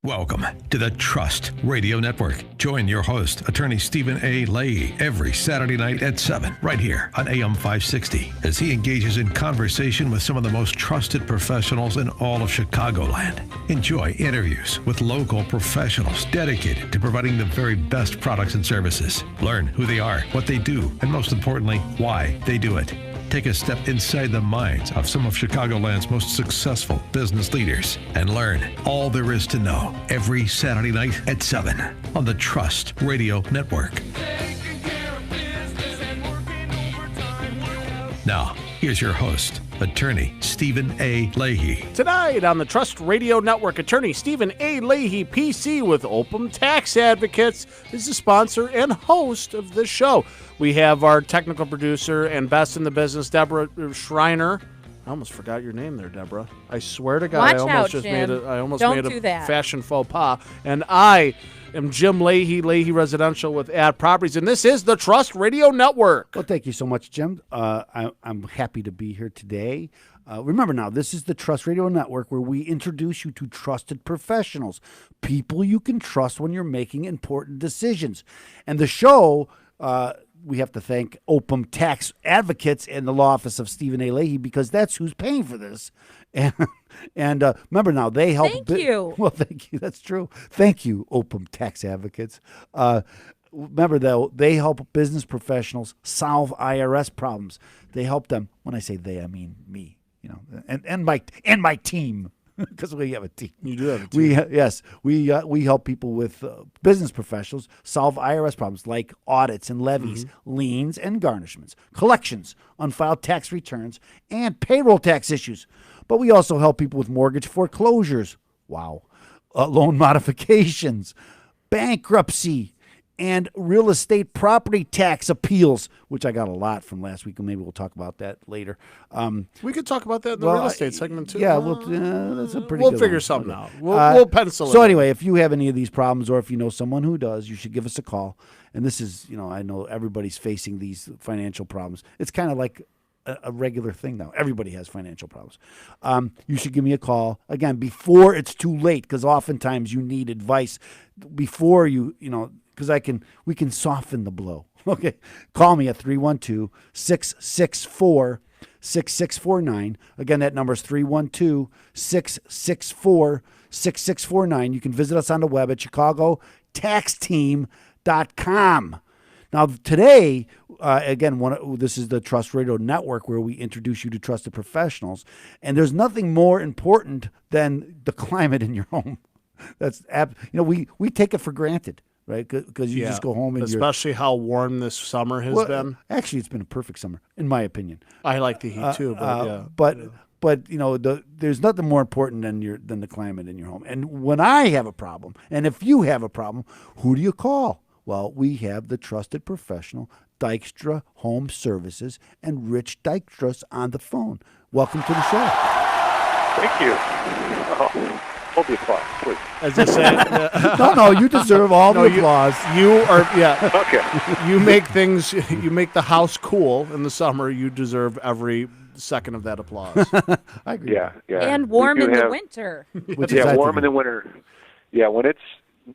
Welcome to the Trust Radio Network. Join your host, attorney Stephen A. Leahy, every Saturday night at 7, right here on AM 560, as he engages in conversation with some of the most trusted professionals in all of Chicagoland. Enjoy interviews with local professionals dedicated to providing the very best products and services. Learn who they are, what they do, and most importantly, why they do it. Take a step inside the minds of some of Chicagoland's most successful business leaders and learn all there is to know every Saturday night at 7 on the Trust Radio Network. Now, here's your host, attorney Stephen A. Leahy. Tonight on the Trust Radio Network, attorney Stephen A. Leahy, PC with Opem Tax Advocates, is the sponsor and host of this show. We have our technical producer and best in the business, Deborah Schreiner. I almost forgot your name there, Deborah. I swear to God, Watch out, Jim. made a fashion faux pas. And I am Jim Leahy, Leahy Residential with Ad Properties, and this is the Trust Radio Network. Well, thank you so much, Jim. I'm happy to be here today. Remember now, this is the Trust Radio Network where we introduce you to trusted professionals, people you can trust when you're making important decisions. And the show, we have to thank Opem Tax Advocates and the law office of Stephen A. Leahy because that's who's paying for this. And remember now, they help. Thank you. Well, thank you. That's true. Thank you, Opem Tax Advocates. Remember, though, they help business professionals solve IRS problems. They help them. When I say they, I mean me. You know, and my team. Because we have a team. You do have a team. We help people with business professionals solve IRS problems like audits and levies, liens and garnishments, collections, unfiled tax returns, and payroll tax issues. But we also help people with mortgage foreclosures, loan modifications, bankruptcy, and real estate property tax appeals, which I got a lot from last week, and maybe we'll talk about that later. We could talk about that in the real estate segment, too. Yeah, that's a pretty We'll good figure one. something out. We'll pencil it. So anyway, if you have any of these problems or if you know someone who does, you should give us a call. And this is, I know everybody's facing these financial problems. It's kind of like a regular thing now. Everybody has financial problems. You should give me a call, again, before it's too late, because oftentimes you need advice before because we can soften the blow. Okay. Call me at 312-664-6649. Again, that number is 312-664-6649. You can visit us on the web at chicagotaxteam.com. Now, today, this is the Trust Radio Network where we introduce you to trusted professionals. And there's nothing more important than the climate in your home. We take it for granted. Right, because you just go home and especially how warm this summer has been. Actually, it's been a perfect summer, in my opinion. I like the heat too, but there's nothing more important than the climate in your home. And when I have a problem, and if you have a problem, who do you call? Well, we have the trusted professional Dykstra Home Services and Rich Dykstra on the phone. Welcome to the show. Thank you. Hold the applause, please. As I say, no, you deserve all the applause. Okay. You make the house cool in the summer. You deserve every second of that applause. I agree. Yeah. And warm in the winter. Warm in the winter. Yeah, when it's,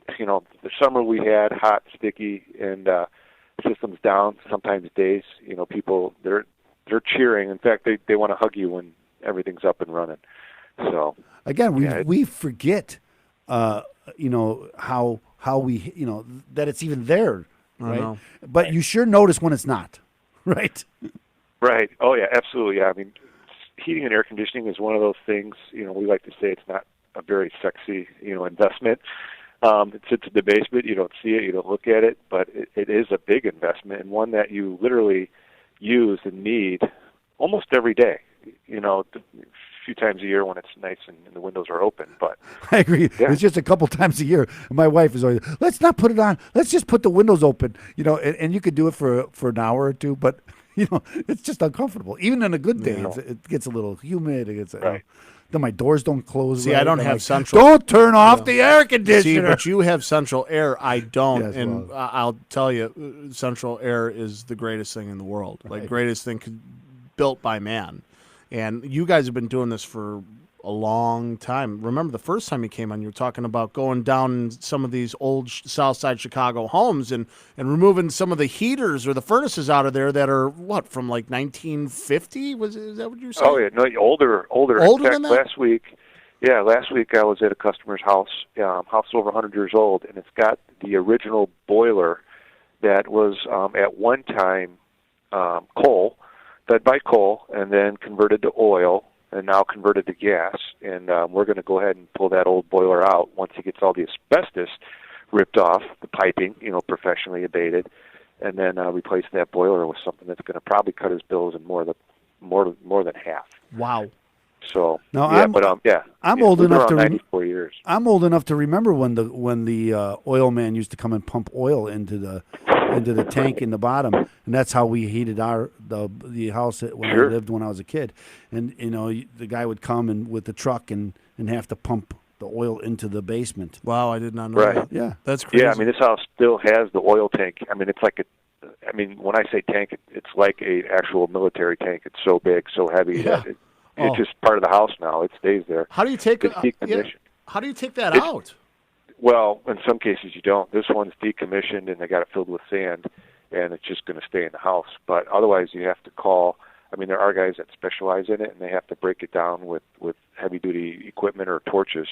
the summer we had hot, sticky, and systems down, sometimes days, people, they're cheering. In fact, they want to hug you when everything's up and running. So. Again, we forget, how we, that it's even there, right? But you sure notice when it's not, right? Right. Oh, yeah, absolutely. Yeah. I mean, heating and air conditioning is one of those things, we like to say it's not a very sexy, investment. It sits in the basement. You don't see it. You don't look at it. But it is a big investment and one that you literally use and need almost every day, a few times a year when it's nice and the windows are open. But I agree. Yeah. It's just a couple times a year. My wife is always, let's not put it on. Let's just put the windows open, and you could do it for an hour or two, but it's just uncomfortable. Even on a good day, it gets a little humid. It gets, right. Then my doors don't close. See, right. I don't have central. Don't turn off the air conditioner. See, but you have central air. I don't, yes, and well. I'll tell you, central air is the greatest thing in the world. Like greatest thing built by man. And you guys have been doing this for a long time. Remember the first time you came on, you were talking about going down some of these old South Side Chicago homes and removing some of the heaters or the furnaces out of there that are, what, from like 1950? Is that what you were saying? Oh, yeah, no, older. Older In fact, than that? last week I was at a customer's house, house over 100 years old, and it's got the original boiler that was at one time coal, fed by coal, and then converted to oil, and now converted to gas. And we're going to go ahead and pull that old boiler out once he gets all the asbestos ripped off, the piping, professionally abated, and then replace that boiler with something that's going to probably cut his bills in more than half. Wow. So Now, I'm old enough to 94 years. I'm old enough to remember when the oil man used to come and pump oil into the tank in the bottom, and that's how we heated the house when I lived when I was a kid. And the guy would come and with the truck and have to pump the oil into the basement. Wow, I did not know that. Yeah, that's crazy. Yeah, I mean, this house still has the oil tank. I mean, it's like when I say tank, it's like a actual military tank. It's so big, so heavy that it's just part of the house now. It stays there. How do you take it's decommissioned? How do you take that out? Well, in some cases you don't. This one's decommissioned and they got it filled with sand, and it's just going to stay in the house. But otherwise, you have to call. I mean, there are guys that specialize in it, and they have to break it down with heavy-duty equipment or torches,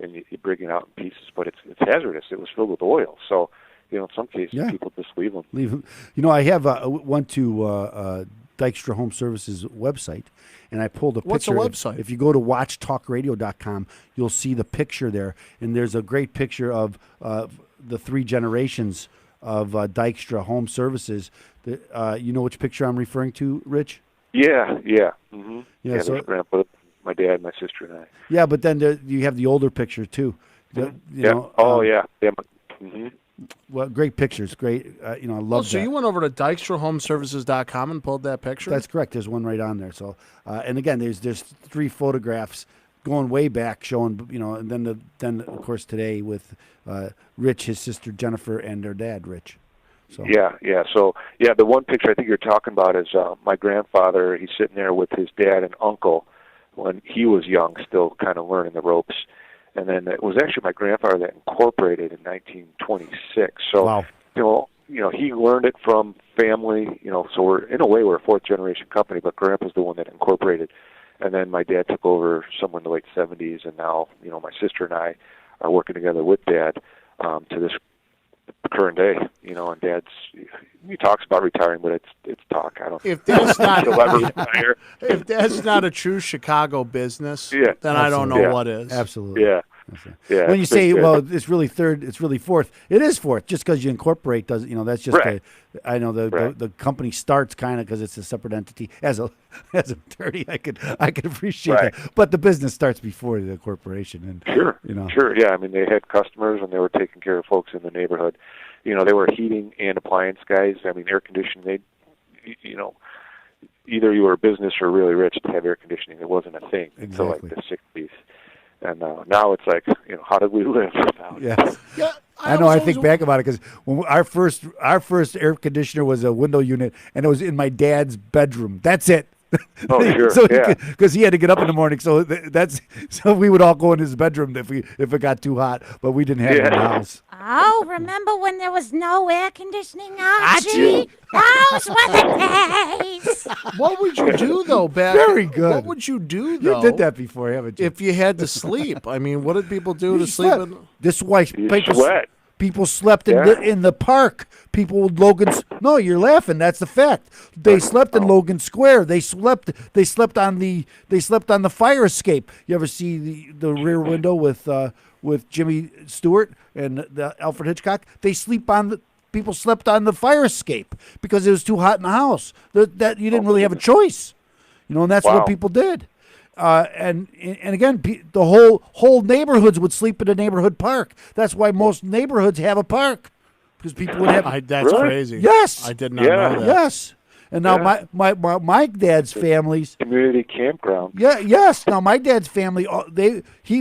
and you bring it out in pieces. But it's hazardous. It was filled with oil, so in some cases people just leave them. Leave them. I have went to Dykstra Home Services website, and I pulled a picture. What's the website? If you go to watchtalkradio.com, you'll see the picture there, and there's a great picture of the three generations of Dykstra Home Services. You know which picture I'm referring to, Rich? Yeah. Mm-hmm. Yeah, so there's Grandpa, my dad, my sister, and I. Yeah, but then you have the older picture too. Mm-hmm. Well, great pictures, great. I love that. So you went over to DykstraHomeservices.com and pulled that picture? That's correct. There's one right on there. So, and again, there's three photographs going way back, showing and then of course today with Rich, his sister Jennifer, and their dad Rich. So So the one picture I think you're talking about is my grandfather. He's sitting there with his dad and uncle when he was young, still kind of learning the ropes. And then it was actually my grandfather that incorporated in 1926. So, wow. He learned it from family. So we're a fourth generation company, but Grandpa's the one that incorporated. And then my dad took over somewhere in the late 70s, and now my sister and I are working together with Dad to this current day. And Dad's he talks about retiring, but it's talk. I don't. If that's not he'll ever retire. If that's not a true Chicago business, then absolutely. I don't know what is. Absolutely. Yeah. When you say, it's really third, it's really fourth. It is fourth, just because you incorporate doesn't. That's just. Right. I know the company starts kind of because it's a separate entity. As an attorney, I could appreciate that, but the business starts before the corporation. And Sure. Yeah. I mean, they had customers and they were taking care of folks in the neighborhood. They were heating and appliance guys. I mean, air conditioning. Either you were a business or really rich to have air conditioning. It wasn't a thing until like the 60s. And now it's like, how did we live without? Yeah. I know. I think back about it because when our first air conditioner was a window unit, and it was in my dad's bedroom. That's it. Oh, sure. Because he had to get up in the morning, so so we would all go in his bedroom if it got too hot, but we didn't have it in the house. Oh, remember when there was no air conditioning, Archie? Those were the days. What would you do though, back? Very good. What would you do though? You did that before, haven't you? If you had to sleep, I mean, what did people do to sleep? sleep? This is why sweat. People slept in the park. People with Logan's. No, you're laughing. That's the fact. They slept in Logan Square. They slept on the fire escape. You ever see the rear window with Jimmy Stewart and the Alfred Hitchcock? People slept on the fire escape because it was too hot in the house. That you didn't really have a choice, and that's what people did. And again, the whole neighborhoods would sleep in a neighborhood park. That's why most neighborhoods have a park, because people would have. That's crazy. Yes, I did not know that. Yes, and now my dad's family's community campground. Yeah, yes. Now my dad's family,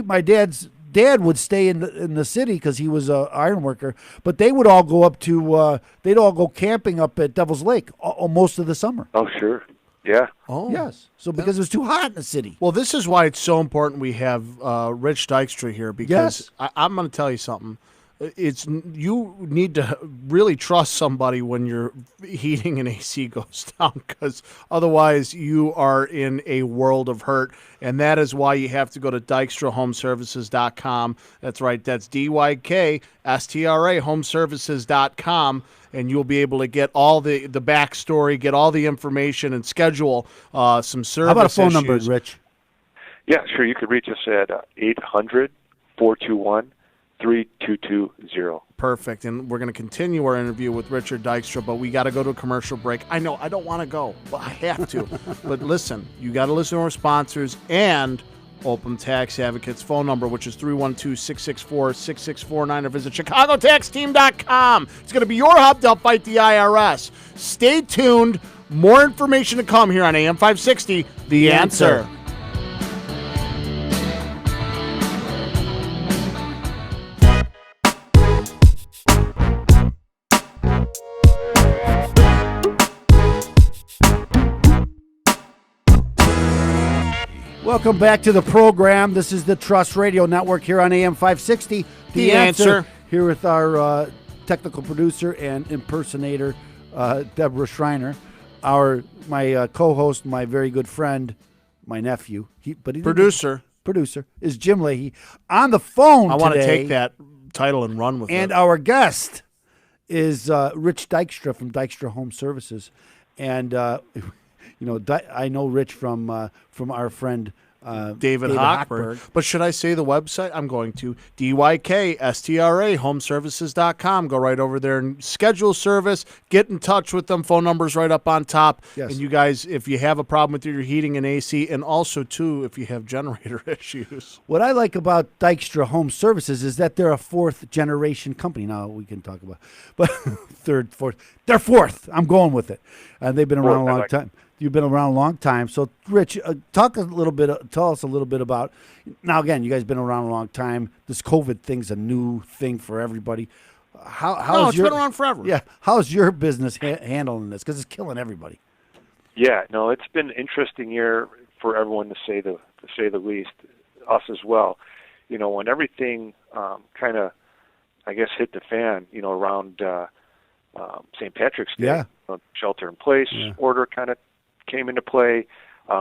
my dad's dad would stay in the city because he was an iron worker, but they would all go up to they'd all go camping up at Devil's Lake most of the summer. Oh, sure. Yeah. Oh. Yes. So because it was too hot in the city. Well, this is why it's so important we have Rich Dykstra here, because Yes. I'm going to tell you something. You need to really trust somebody when your heating and AC goes down, because otherwise you are in a world of hurt, and that is why you have to go to DykstraHomeservices.com. That's right, that's DYKSTRA Homeservices.com, and you'll be able to get all the backstory, get all the information, and schedule some service How about a phone number, issues. Rich? Yeah, sure. You could reach us at 800-421-3220. Perfect. And we're going to continue our interview with Richard Dykstra, but we got to go to a commercial break. I know I don't want to go, but I have to. But listen, you got to listen to our sponsors and Opem Tax Advocates phone number, which is 312-664-6649, or visit ChicagoTaxTeam.com. It's going to be your hub to help fight the IRS. Stay tuned. More information to come here on AM 560, The Answer. Welcome back to the program. This is the Trust Radio Network here on AM 560. The Answer. Here with our technical producer and impersonator, Deborah Schreiner. My co-host, my very good friend, my nephew, producer is Jim Leahy. On the phone I want to today, take that title and run with and it. our guest is Rich Dykstra from Dykstra Home Services. And I know Rich from our friend David Hochberg. But should I say the website? I'm going to DYKSTRA Homeservices.com. Go right over there and schedule service. Get in touch with them. Phone number's right up on top. Yes. And you guys, if you have a problem with your heating and AC, and also, too, if you have generator issues. What I like about Dykstra Home Services is that they're a fourth-generation company. Now we can talk about, but third, fourth. They're fourth. I'm going with it. And they've been around a long time. You've been around a long time. So, Rich, tell us a little bit about, now again, you guys been around a long time. This COVID thing's a new thing for everybody. It's been around forever. Yeah. How's your business handling this? Because it's killing everybody. Yeah, no, it's been an interesting year for everyone, to say the least. Us as well. When everything kind of, I guess, hit the fan, around St. Patrick's Day, Yeah. Shelter in place order kind of came into play.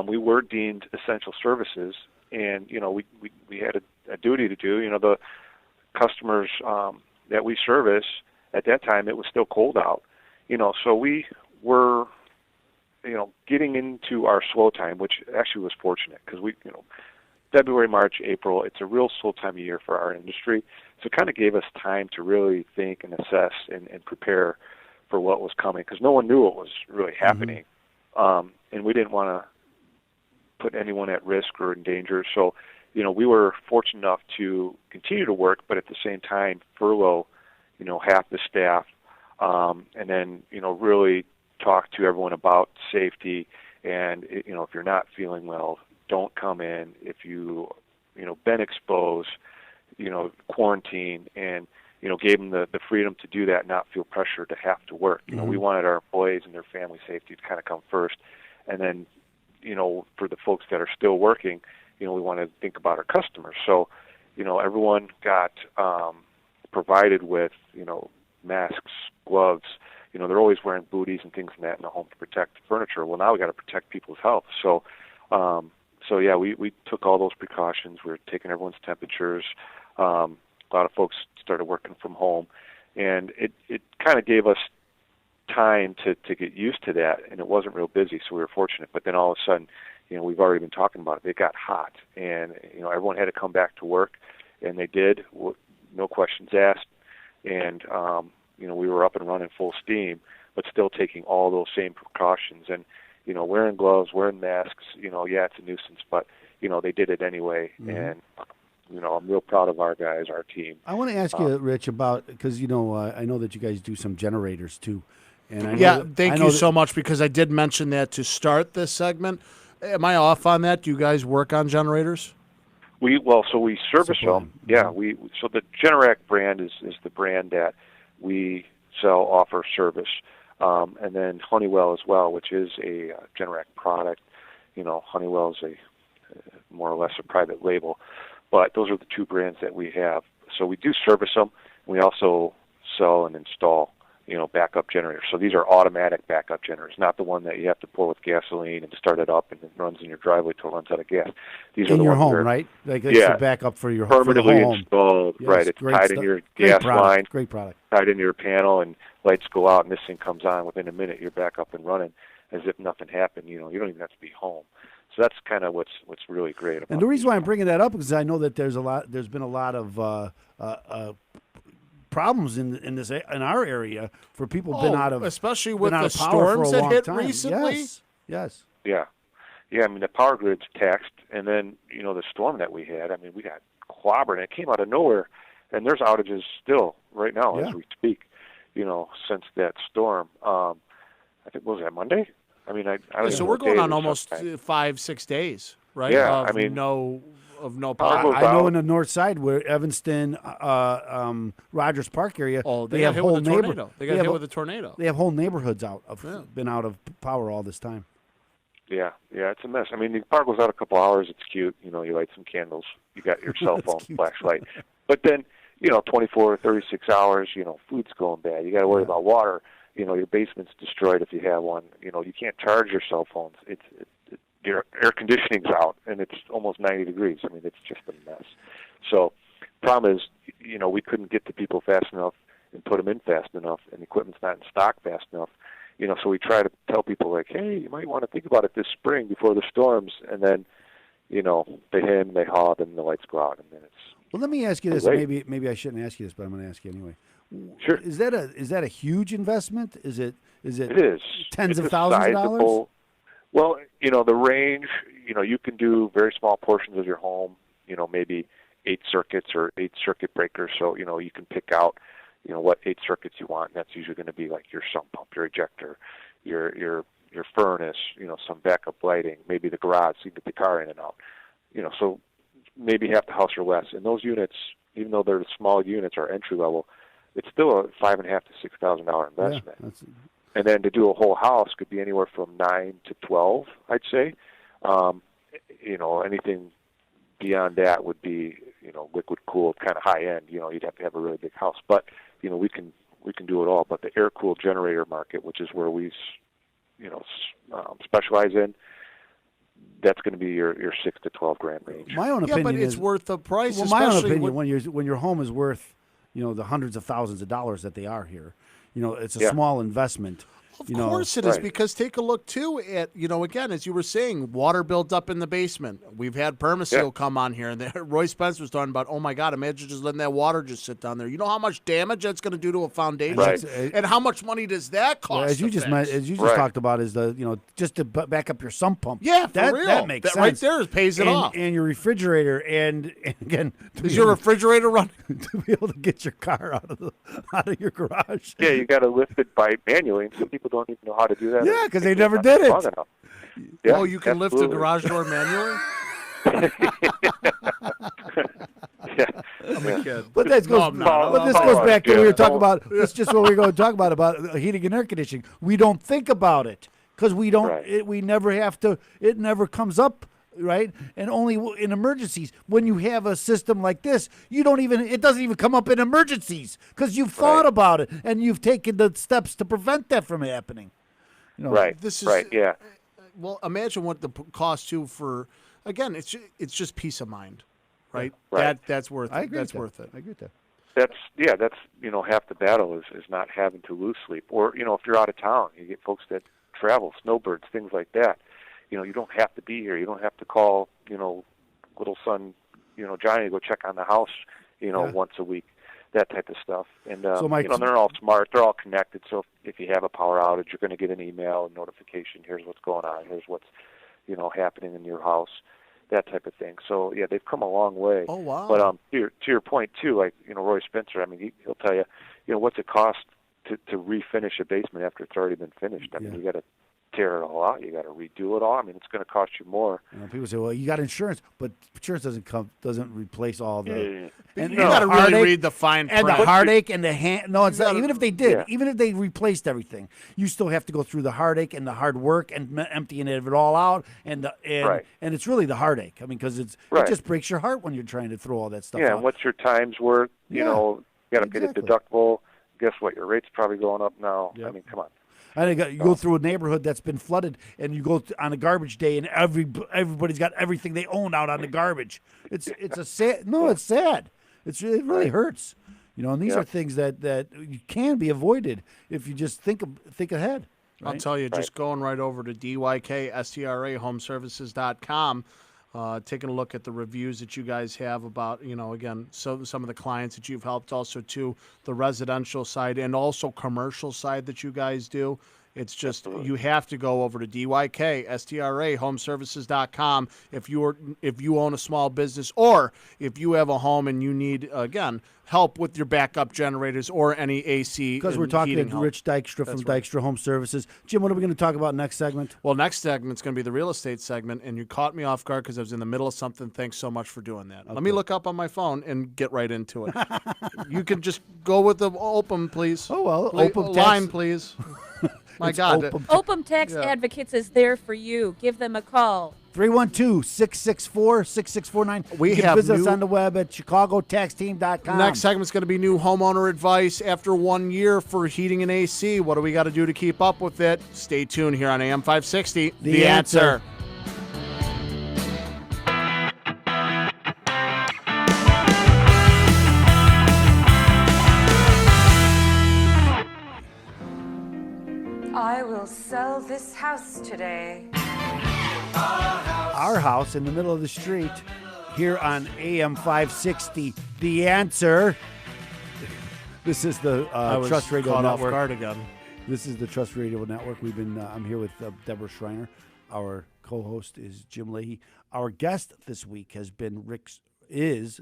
We were deemed essential services, and we had a duty to do. The customers that we service at that time, it was still cold out. So we were getting into our slow time, which actually was fortunate, because February, March, April, it's a real slow time of year for our industry. So it kind of gave us time to really think and assess and prepare for what was coming, because no one knew what was really happening. And we didn't want to put anyone at risk or in danger. So, we were fortunate enough to continue to work, but at the same time furlough, half the staff, and then, really talk to everyone about safety. And, if you're not feeling well, don't come in. If you, been exposed, quarantine, and, gave them the freedom to do that, not feel pressure to have to work. We wanted our employees and their family safety to kind of come first. And then, for the folks that are still working, we want to think about our customers. So, everyone got provided with, masks, gloves. They're always wearing booties and things like that in the home to protect the furniture. Well, now we got to protect people's health. So, we took all those precautions. We were taking everyone's temperatures. A lot of folks started working from home, and it kind of gave us time to get used to that, and it wasn't real busy, so we were fortunate. But then all of a sudden, we've already been talking about it. It got hot, and everyone had to come back to work, and they did, no questions asked. And we were up and running full steam, but still taking all those same precautions, and wearing gloves, wearing masks. It's a nuisance, but they did it anyway, and. I'm real proud of our guys, our team. I want to ask you, Rich, about, because, I know that you guys do some generators too. And thank you so much, because I did mention that to start this segment. Am I off on that? Do you guys work on generators? We service them. Yeah, so the Generac brand is the brand that we offer service. And then Honeywell as well, which is a Generac product. Honeywell is more or less a private label. But those are the two brands that we have. So we do service them. We also sell and install, backup generators. So these are automatic backup generators, not the one that you have to pour with gasoline and start it up and it runs in your driveway till it runs out of gas. These are in the your ones home, that are, right? Like it's a backup for your permanently home. installed. Yes, right, it's tied in your gas line. Great product. Tied into your panel, and lights go out, and this thing comes on within a minute. You're back up and running as if nothing happened. You don't even have to be home. So that's kind of what's really great about. And the reason why I'm bringing that up is I know that there's been a lot of problems in our area for people been out of, especially with been out the of power storms for a that long hit time. recently. Yes. Yeah. I mean, the power grid's taxed, and then the storm that we had. I mean, we got clobbered, and it came out of nowhere. And there's outages still right now as we speak. Since that storm. I think was that Monday? I mean, I don't So know we're what going day on it is almost sometime. 5-6 days, right? Yeah, of I mean, no power power. goes I know out. in the north side where Evanston, Rogers Park area, They have got hit whole with a tornado. They got hit with a tornado. They have whole neighborhoods been out of power all this time. Yeah, it's a mess. I mean, the power goes out a couple hours. It's cute. You light some candles. You got your cell phone flashlight. But then, 24 or 36 hours, food's going bad. You got to worry about water. Your basement's destroyed if you have one. You can't charge your cell phones. Your air conditioning's out, and it's almost 90 degrees. I mean, it's just a mess. So, problem is, we couldn't get to people fast enough and put them in fast enough, and the equipment's not in stock fast enough. So we try to tell people, like, hey, you might want to think about it this spring before the storms, and then, they hem, they haw, and the lights go out, and then it's. Well, let me ask you this. late. Maybe I shouldn't ask you this, but I'm going to ask you anyway. Sure. Is that a huge investment? Is it? It is. Tens it's of thousands of sizable, dollars? Well, the range, you can do very small portions of your home, maybe 8 circuits or 8 circuit breakers. So, you can pick out, what 8 circuits you want. And that's usually going to be like your sump pump, your ejector, your furnace, some backup lighting, maybe the garage so you can get the car in and out. So maybe half the house or less. And those units, even though they're small units or entry level, it's still a $5,500 to $6,000 investment. Yeah, and then to do a whole house could be anywhere from 9 to 12, I'd say. Anything beyond that would be, liquid cooled, kind of high end. You'd have to have a really big house. But we can do it all. But the air cooled generator market, which is where we, specialize in, that's going to be your 6 to 12 grand range. My own opinion but it's is worth the price. Well, my own especially opinion, when your home is worth, the hundreds of thousands of dollars that they are here, it's a small investment. Of course it is, because take a look, too, at, again, as you were saying, water built up in the basement. We've had Permaseal come on here, and Roy Spence was talking about, oh, my God, imagine just letting that water just sit down there. You know how much damage that's going to do to a foundation? Right. And how much money does that cost? As you just talked about is just to back up your sump pump. Yeah, that real. makes that sense. Right there pays it off. And your refrigerator, and again, is your refrigerator running? To be able to get your car out of your garage. Yeah, you got to lift it by manually, and some people don't even know how to do that. Yeah, because they never did it. Yeah, you can lift the garage door manually? Yeah. I'm a kid. But this goes back to what we were talking about. That's just what we're going to talk about heating and air conditioning. We don't think about it because we don't. Right. We never have to. It never comes up, right? And only in emergencies. When you have a system like this, you don't even. It doesn't even come up in emergencies because you've thought about it and you've taken the steps to prevent that from happening. Right. This is right. Yeah. Well, imagine what the cost too for. Again, it's just peace of mind, right? Right. That's worth. I agree. That's worth it. I agree with that. That's half the battle is not having to lose sleep. Or if you're out of town, you get folks that travel, snowbirds, things like that. You don't have to be here. You don't have to call little son Johnny to go check on the house once a week. That type of stuff. And So they're all smart. They're all connected. So if you have a power outage, you're going to get an email, a notification. Here's what's going on. Here's what's happening in your house. That type of thing. So yeah, they've come a long way. Oh wow! But to your point too, like Roy Spencer. I mean, he'll tell you, what's it cost to refinish a basement after it's already been finished. I mean, you got to tear it all out. You got to redo it all. I mean, it's going to cost you more. People say, "Well, you got insurance," but insurance doesn't replace all the. And You got to really read the fine print. And the heartache and the hand. No, it's not. Even if they did, Yeah. even if they replaced everything, you still have to go through the heartache and the hard work and emptying it all out. And it's really the heartache. I mean, because it just breaks your heart when you're trying to throw all that stuff out. Yeah, and what's your time's worth? You know, you got to pay the deductible. Guess what? Your rate's probably going up now. Yep. I mean, come on. And you go through a neighborhood that's been flooded, and you go on a garbage day, and everybody's got everything they own out on the garbage. It's a sad. No, it's sad. It really hurts. You know, and these are things that can be avoided if you just think ahead. Right? I'll tell you, just going right over to DYKSTRAHomeservices.com, taking a look at the reviews that you guys have about, again, some of the clients that you've helped, also to the residential side and also commercial side that you guys do. It's just you have to go over to DYKSTRAHomeservices.com if you own a small business or if you have a home and you need, again, help with your backup generators or any AC. Because we're talking to Rich Dykstra from Dykstra Home Services. Jim, what are we going to talk about next segment? Well, next segment's going to be the real estate segment, and you caught me off guard because I was in the middle of something. Thanks so much for doing that. Okay. Let me look up on my phone and get right into it. You can just go with the Opem, please. Oh, well, Opem line, please. My God. Opem Tax Advocates is there for you. Give them a call. 312-664-6649. You can visit us on the web at chicagotaxteam.com. Next segment's going to be new homeowner advice after 1 year for heating and AC. What do we got to do to keep up with it? Stay tuned here on AM 560. The answer. I will sell this house today. Our house in the middle of the street here on AM 560. The answer. This is the Trust Radio Network. Off guard again. This is the Trust Radio Network. I'm here with Deborah Schreiner. Our co-host is Jim Leahy. Our guest this week has been Rich Dykstra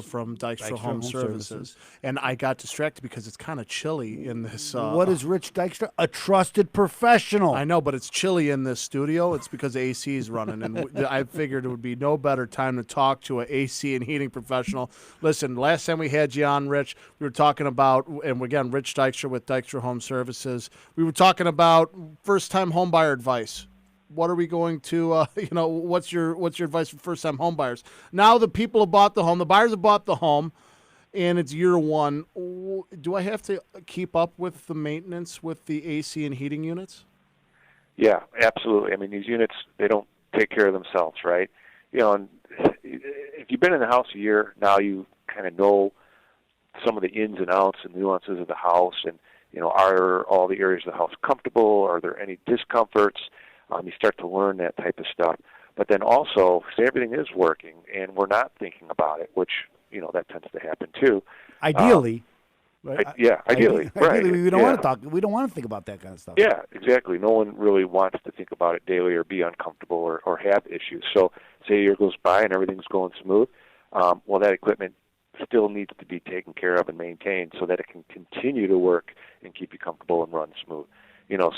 from Dykstra Home Services. And I got distracted because it's kind of chilly in this. What is Rich Dykstra? A trusted professional. I know, but it's chilly in this studio. It's because AC is running. And I figured it would be no better time to talk to an AC and heating professional. Listen, last time we had you on, Rich, we were talking about, and again, Rich Dykstra with Dykstra Home Services. We were talking about first-time homebuyer advice. What are we going to, what's your advice for first-time home buyers? Now the people have bought the home, the buyers have bought the home, and it's year one. Do I have to keep up with the maintenance with the AC and heating units? Yeah, absolutely. I mean, these units, they don't take care of themselves, right? And if you've been in the house a year, now you kind of know some of the ins and outs and nuances of the house, and, are all the areas of the house comfortable? Are there any discomforts? You start to learn that type of stuff. But then also, say everything is working and we're not thinking about it, which, that tends to happen too. Ideally. Right? Ideally. Right. We don't want to talk. We don't want to think about that kind of stuff. Yeah, exactly. No one really wants to think about it daily or be uncomfortable or have issues. So say a year goes by and everything's going smooth. Well, that equipment still needs to be taken care of and maintained so that it can continue to work and keep you comfortable and run smooth.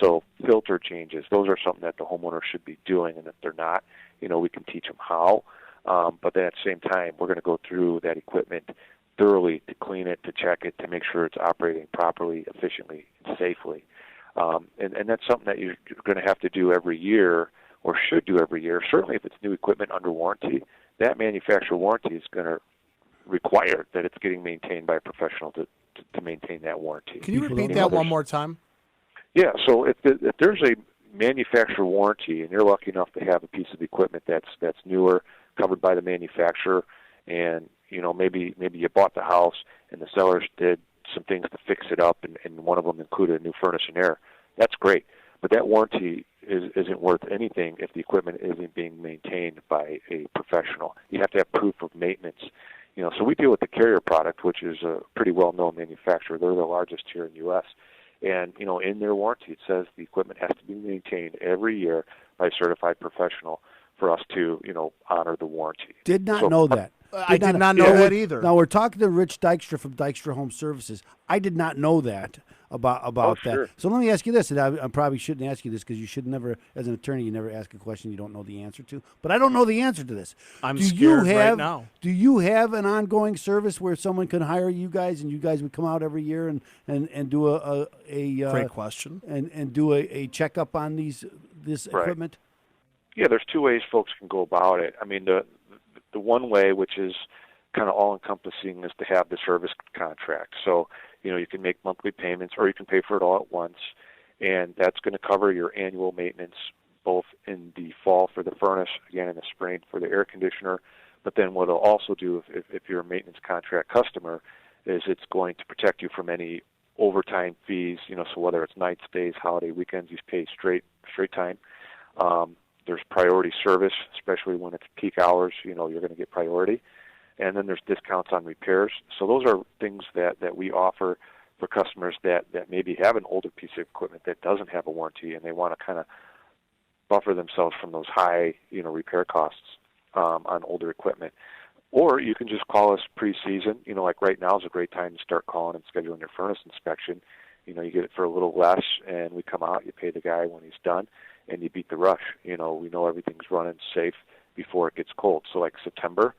So filter changes, those are something that the homeowner should be doing, and if they're not, we can teach them how. But then at the same time, we're going to go through that equipment thoroughly to clean it, to check it, to make sure it's operating properly, efficiently, and safely. And that's something that you're going to have to do every year, or should do every year. Certainly if it's new equipment under warranty, that manufacturer warranty is going to require that it's getting maintained by a professional to maintain that warranty. Can you repeat that one more time? Yeah, so if there's a manufacturer warranty and you're lucky enough to have a piece of equipment that's newer, covered by the manufacturer, and maybe you bought the house and the sellers did some things to fix it up, and one of them included a new furnace and air, that's great. But that warranty isn't worth anything if the equipment isn't being maintained by a professional. You have to have proof of maintenance. So we deal with the Carrier product, which is a pretty well-known manufacturer. They're the largest here in the U.S., and, in their warranty, it says the equipment has to be maintained every year by a certified professional for us to, honor the warranty. Did not know that. I did not know that either. Now, we're talking to Rich Dykstra from Dykstra Home Services. I did not know that. about that. Sure. So let me ask you this, and I probably shouldn't ask you this because you should never, as an attorney, you never ask a question you don't know the answer to. But I don't know the answer to this. I'm Do you scared right have, now. Do you have an ongoing service where someone can hire you guys and you guys would come out every year and do a Great question. and do a checkup on this Right. equipment? Yeah, there's two ways folks can go about it. I mean, the one way, which is kind of all-encompassing, is to have the service contract. So, you can make monthly payments or you can pay for it all at once, and that's going to cover your annual maintenance both in the fall for the furnace, again in the spring for the air conditioner. But then what it'll also do, if you're a maintenance contract customer, is it's going to protect you from any overtime fees, so whether it's nights, days, holiday, weekends, you pay straight time. There's priority service, especially when it's peak hours, you're going to get priority. And then there's discounts on repairs. So those are things that we offer for customers that maybe have an older piece of equipment that doesn't have a warranty, and they want to kind of buffer themselves from those high, repair costs on older equipment. Or you can just call us pre-season. Like right now is a great time to start calling and scheduling your furnace inspection. You get it for a little less, and we come out, you pay the guy when he's done, and you beat the rush. We know everything's running safe before it gets cold. So like September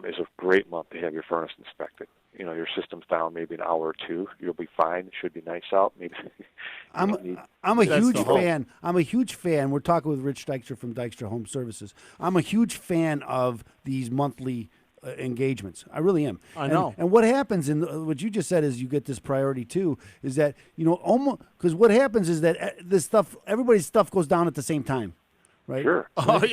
is a great month to have your furnace inspected. Your system's down maybe an hour or two. You'll be fine. It should be nice out. Maybe. I'm a huge fan. I'm a huge fan. We're talking with Rich Dykstra from Dykstra Home Services. I'm a huge fan of these monthly engagements. I really am. I know. And what happens what you just said is you get this priority too. Is that almost because what happens is that everybody's stuff goes down at the same time. Right? Sure. Oh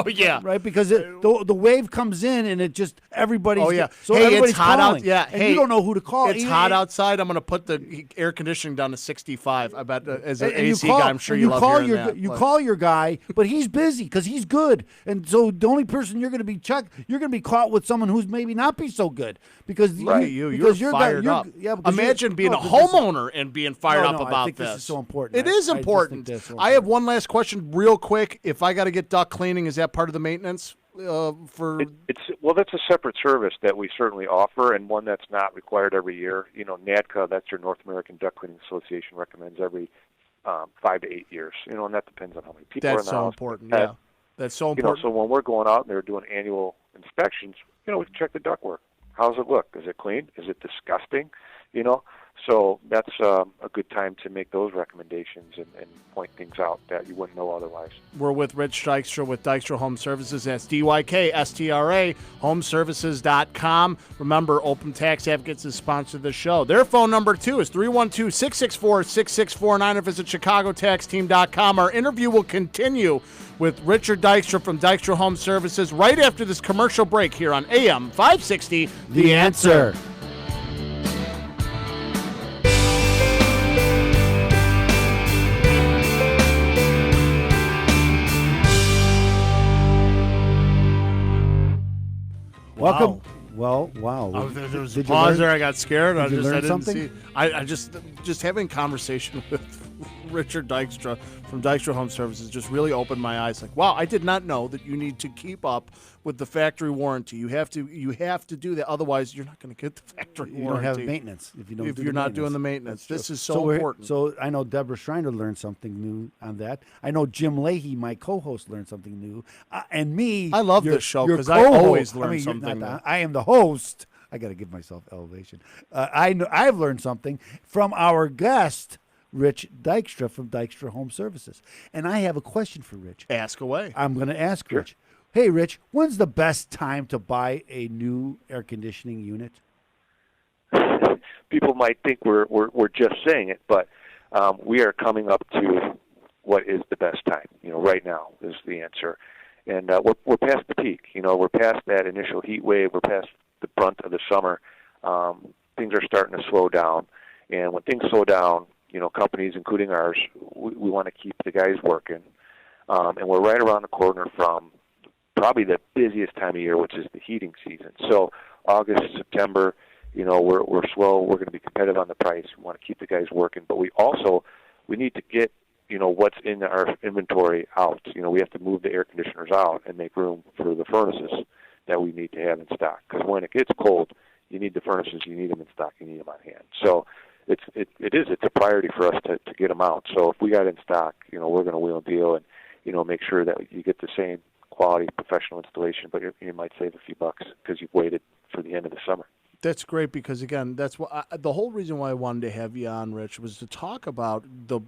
yeah. Right, because the wave comes in and it just everybody's. Oh yeah. So hey, everybody's it's hot calling, out. Yeah. and hey, you don't know who to call. It's hot outside. I'm going to put the air conditioning down to 65. I bet as an And AC guy, I'm sure you love hearing that. You call your guy, but he's busy because he's good, and so the only person you're going to be you're going to be caught with someone who's maybe not be so good because you're fired up. Yeah, imagine being a homeowner and being fired up about I think this. This is so important. It is important. I have one last question, real quick. If I got to get duct cleaning, is that part of the maintenance? That's a separate service that we certainly offer, and one that's not required every year. NADCA, that's your North American Duct Cleaning Association, recommends every 5 to 8 years. And that depends on how many people are in the house. That's so important. Yeah, that's so important. So when we're going out and they're doing annual inspections, we can check the ductwork. How's it look? Is it clean? Is it disgusting? So that's a good time to make those recommendations and point things out that you wouldn't know otherwise. We're with Rich Dykstra with Dykstra Home Services. That's DYKSTRA, homeservices.com. Remember, Opem Tax Advocates is sponsored the show. Their phone number, too, is 312-664-6649 or visit chicagotaxteam.com. Our interview will continue with Richard Dykstra from Dykstra Home Services right after this commercial break here on AM 560, The Answer. Welcome. Well, wow. There was a pause there. I got scared. Did you learn I didn't something? see. I just having conversation with Richard Dykstra from Dykstra Home Services just really opened my eyes. Like, wow, I did not know that you need to keep up with the factory warranty. You have to do that. Otherwise, you're not going to get the factory warranty. You don't have maintenance if you're not doing the maintenance. This is so important. So I know Deborah Schreiner learned something new on that. I know Jim Leahy, my co-host, learned something new. And me, I love this show because I always learn something. I am the host. I got to give myself elevation. I've learned something from our guest, Rich Dykstra from Dykstra Home Services. And I have a question for Rich. Ask away. I'm going to ask Rich. Hey, Rich, when's the best time to buy a new air conditioning unit? People might think we're just saying it, but we are coming up to what is the best time. Right now is the answer. And we're past the peak. We're past that initial heat wave. We're past the brunt of the summer. Things are starting to slow down. And when things slow down, companies, including ours, we want to keep the guys working. And we're right around the corner from probably the busiest time of year, which is the heating season. So August, September, we're slow. We're going to be competitive on the price. We want to keep the guys working. But we need to get, what's in our inventory out. We have to move the air conditioners out and make room for the furnaces that we need to have in stock. Because when it gets cold, you need the furnaces, you need them in stock, you need them on hand. So, it's a priority for us to get them out. So if we got in stock, we're going to wheel and deal and make sure that you get the same quality professional installation, but you might save a few bucks because you've waited for the end of the summer. That's great because, again, that's what the whole reason why I wanted to have you on, Rich, was to talk about the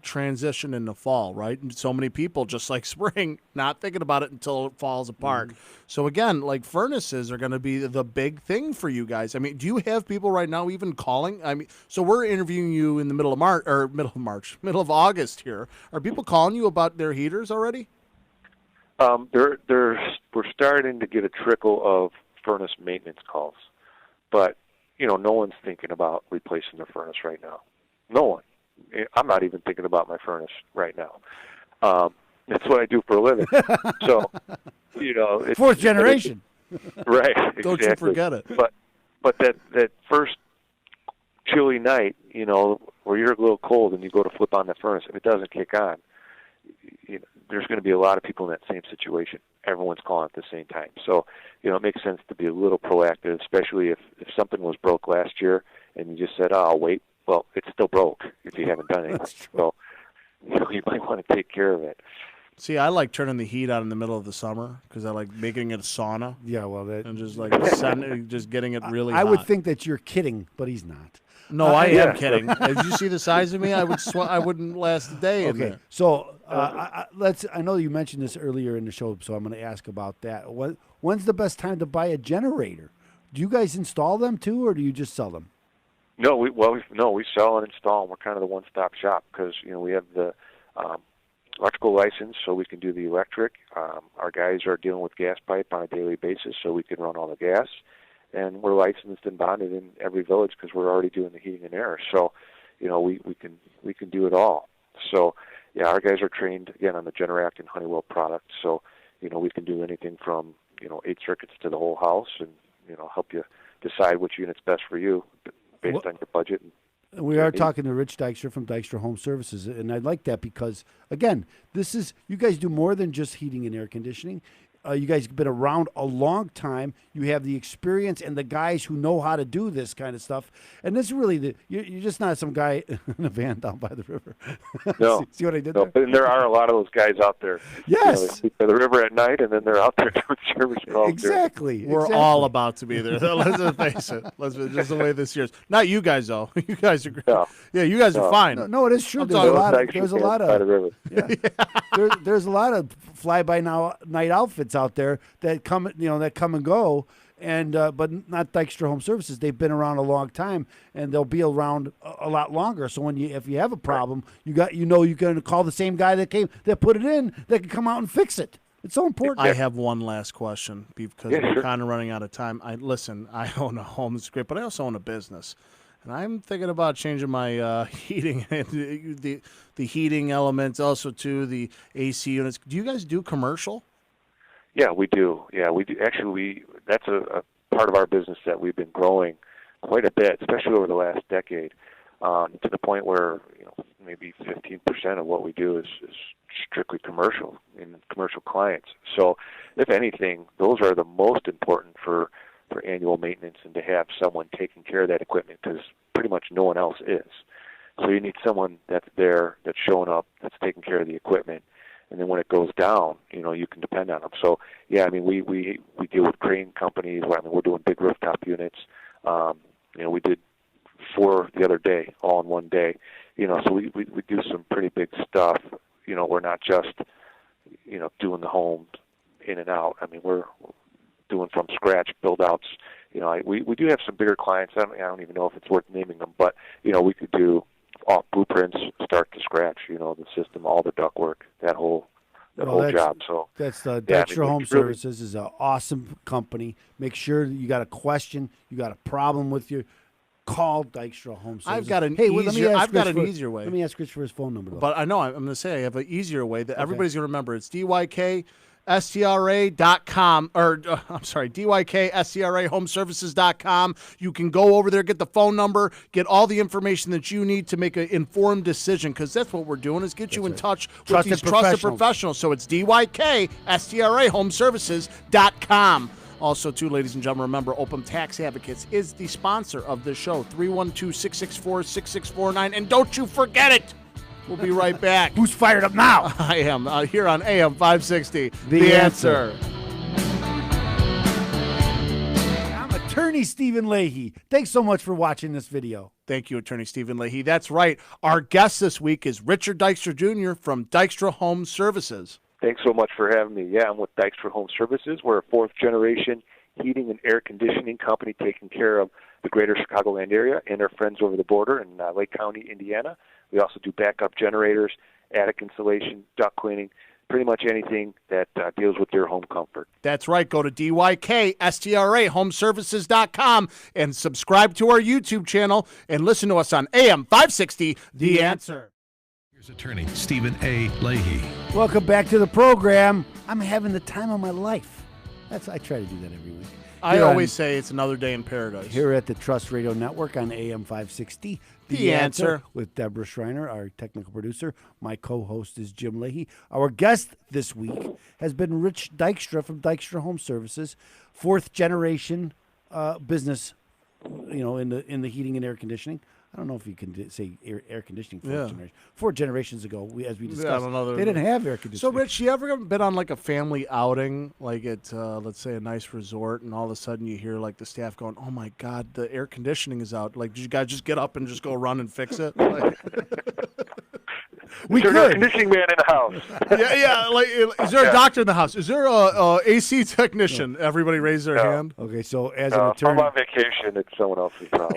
transition in the fall, right? And so many people, just like spring, not thinking about it until it falls apart. So, again, like furnaces are going to be the big thing for you guys. I mean, do you have people right now even calling? I mean, so we're interviewing you in the middle of August here. Are people calling you about their heaters already? We're starting to get a trickle of furnace maintenance calls, but no one's thinking about replacing their furnace right now. No one. I'm not even thinking about my furnace right now. That's what I do for a living. So, it's fourth generation. Right. Don't exactly. you forget it. But that first chilly night, where you're a little cold and you go to flip on the furnace and it doesn't kick on, there's going to be a lot of people in that same situation. Everyone's calling at the same time. So, it makes sense to be a little proactive, especially if something was broke last year and you just said, oh, I'll wait. Well, it's still broke if you haven't done anything. So, you might want to take care of it. See, I like turning the heat on in the middle of the summer because I like making it a sauna. Yeah, well, and just like just getting it really I hot. would think that you're kidding, but he's not. No, I am kidding. Did you see the size of me? I wouldn't last a day in there. So I know you mentioned this earlier in the show, so I'm going to ask about that. When's the best time to buy a generator? Do you guys install them too, or do you just sell them? No, we sell and install, and we're kind of the one-stop shop because we have the electrical license, so we can do the electric. Our guys are dealing with gas pipe on a daily basis, so we can run all the gas. And we're licensed and bonded in every village because we're already doing the heating and air. So, we can do it all. So, yeah, our guys are trained again on the Generac and Honeywell products. So, we can do anything from 8 circuits to the whole house, and help you decide which unit's best for you based on your budget. We are talking to Rich Dykstra from Dykstra Home Services, and I like that because, again, you guys do more than just heating and air conditioning. You guys have been around a long time. You have the experience and the guys who know how to do this kind of stuff. And this is really you're just not some guy in a van down by the river. No. See what I did there? And there are a lot of those guys out there. Yes. They sleep by the river at night, and then they're out there doing service calls. Exactly. We're all about to be there. Let's face it. Just the way this year's. Not you guys, though. You guys are great. No. Yeah, you guys are fine. No, it is true. There's a lot of fly-by-night outfits out there that come and go, and but not Dykstra Home Services. They've been around a long time, and they'll be around a lot longer. So if you have a problem, you're going to call the same guy that put it in that can come out and fix it. It's so important. I have one last question because we're kind of running out of time. I own a home, it's great, but I also own a business. And I'm thinking about changing my heating, the heating elements, also to the AC units. Do you guys do commercial? Yeah, we do. Yeah, we do. Actually, that's a part of our business that we've been growing quite a bit, especially over the last decade, to the point where maybe 15% of what we do is strictly commercial and commercial clients. So, if anything, those are the most important for annual maintenance and to have someone taking care of that equipment because pretty much no one else is. So you need someone that's there, that's showing up, that's taking care of the equipment, and then when it goes down, you can depend on them. So yeah, I mean we deal with crane companies. We're doing big rooftop units. We did 4 the other day, all in one day. So we do some pretty big stuff. We're not just doing the home in and out. I mean we're doing from scratch build outs. We do have some bigger clients. I don't even know if it's worth naming them, but we could do off blueprints, start to scratch. The system, all the ductwork, that whole job. So that's the Dykstra Home Services is an awesome company. Make sure that you got a question, you got a problem with your. Call Dykstra Home Services. I've got an easier way. Let me ask Rich for his phone number, though. But I know I'm going to say I have an easier way that everybody's going to remember. It's DYKSTRA.com, or DYKSTRAHomeservices.com. You can go over there, get the phone number, get all the information that you need to make an informed decision, because that's what we're doing is get you in touch with these trusted professionals. So it's DYKSTRAHomeservices.com. Also, too, ladies and gentlemen, remember, Opem Tax Advocates is the sponsor of this show, 312-664-6649. And don't you forget it! We'll be right back. Who's fired up now? I am here on AM 560. The answer. I'm Attorney Stephen Leahy. Thanks so much for watching this video. Thank you, Attorney Stephen Leahy. That's right. Our guest this week is Richard Dykstra Jr. from Dykstra Home Services. Thanks so much for having me. Yeah, I'm with Dykstra Home Services. We're a fourth-generation heating and air conditioning company taking care of the greater Chicagoland area and our friends over the border in Lake County, Indiana. We also do backup generators, attic insulation, duct cleaning, pretty much anything that deals with your home comfort. That's right. Go to DYKSTRAHomeservices.com and subscribe to our YouTube channel and listen to us on AM 560, The Answer. Here's attorney Stephen A. Leahy. Welcome back to the program. I'm having the time of my life. I try to do that every week. I always say it's another day in paradise. Here at the Trust Radio Network on AM 560, The Answer. With Deborah Schreiner, our technical producer. My co-host is Jim Leahy. Our guest this week has been Rich Dykstra from Dykstra Home Services, fourth generation business, in the heating and air conditioning. I don't know if you can say air conditioning fourth generation. 4 generations ago, as we discussed, I don't know. they didn't have air conditioning. So, Rich, you ever been on like a family outing, like at, let's say, a nice resort, and all of a sudden you hear like the staff going, "Oh my God, the air conditioning is out!" Like, did you guys just get up and just go run and fix it? Like, we There's could. an air conditioning man in the house. yeah. Like, is there a doctor in the house? Is there a AC technician? Everybody raise their hand. Okay, so as an If I'm attorney, on vacation, it's someone else's problem.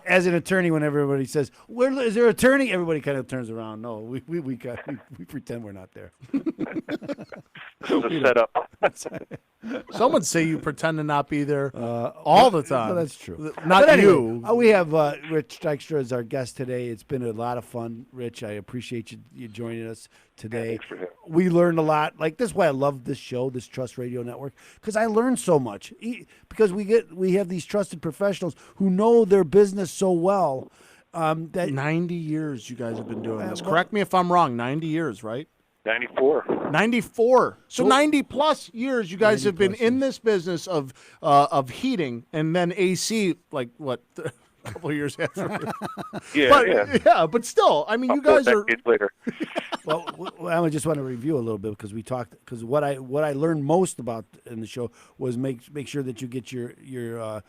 as an attorney, when everybody says, "Where is there an attorney?" everybody kind of turns around. No, we pretend we're not there. This is a setup. Some would say you pretend to not be there all the time. Well, that's true. Not But anyway, you. We have Rich Dykstra as our guest today. It's been a lot of fun, Rich. I appreciate you joining us today. Thanks for having me. We learned a lot. Like, this is why I love this show, this Trust Radio Network, because I learned so much. Because we have these trusted professionals who know their business so well. That 90 years you guys have been doing this. Correct me if I'm wrong. 90 years, right? 94. 94. So 90 plus years you guys have been in this business of heating, and then AC, like what, a couple of years after. Yeah. But still, I mean, you guys are. Decades later. Well, I just want to review a little bit because we talked. Because what I learned most about in the show was make sure that you get your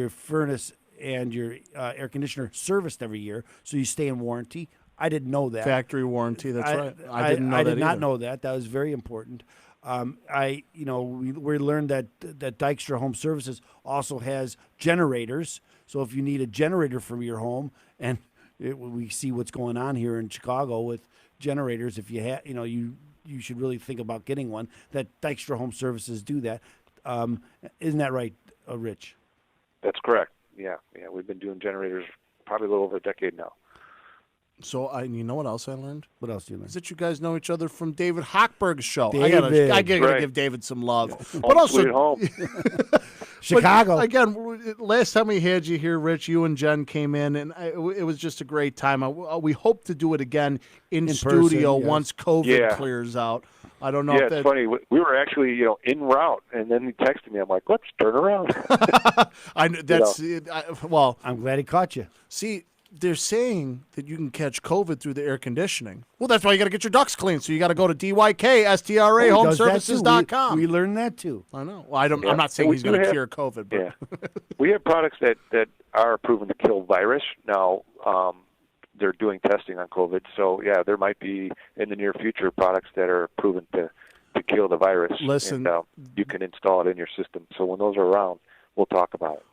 furnace and your air conditioner serviced every year, so you stay in warranty. I didn't know that. Factory warranty. That's right. I didn't know I that did not either. know that. That was very important. We learned that Dykstra Home Services also has generators. So if you need a generator for your home, and we see what's going on here in Chicago with generators, if you have, you should really think about getting one. That Dykstra Home Services do that. Isn't that right, Rich? That's correct. Yeah. We've been doing generators probably a little over a decade now. So you know what else I learned? What else do you learn? Is that you guys know each other from David Hochberg's show. David. I gotta Right. give David some love. Home But also, sweet home. Chicago. But again, last time we had you here, Rich, you and Jen came in, and it was just a great time. We hope to do it again in studio person, yes. once COVID Yeah. clears out. I don't know Yeah, if that. it's funny. We were actually, en route, and then he texted me. I'm like, let's turn around. Well, I'm glad he caught you. see, they're saying that you can catch COVID through the air conditioning. Well, that's why you got to get your ducts cleaned. So you got to go to DYKSTRAHomeservices.com. We learned that too. I know. Well, I'm Yeah. not saying We he's do going to have- cure COVID, but Yeah. We have products that are proven to kill virus. Now, they're doing testing on COVID. So, yeah, there might be, in the near future, products that are proven to kill the virus. Listen. And, you can install it in your system. So when those are around, we'll talk about it.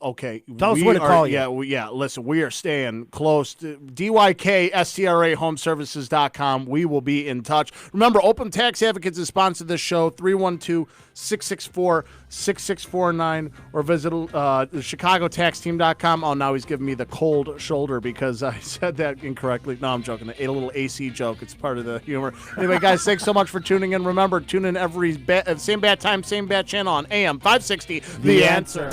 okay. Tell us where to call you. Yeah, listen, we are staying close to DYKSTRAHomeservices.com. We will be in touch. Remember, Opem Tax Advocates has sponsored this show, 312-664-6649, or visit ChicagoTaxTeam.com. Oh, now he's giving me the cold shoulder because I said that incorrectly. No, I'm joking. A little AC joke. It's part of the humor. Anyway, guys, thanks so much for tuning in. Remember, tune in every same bad time, same bad channel on AM 560. The Answer.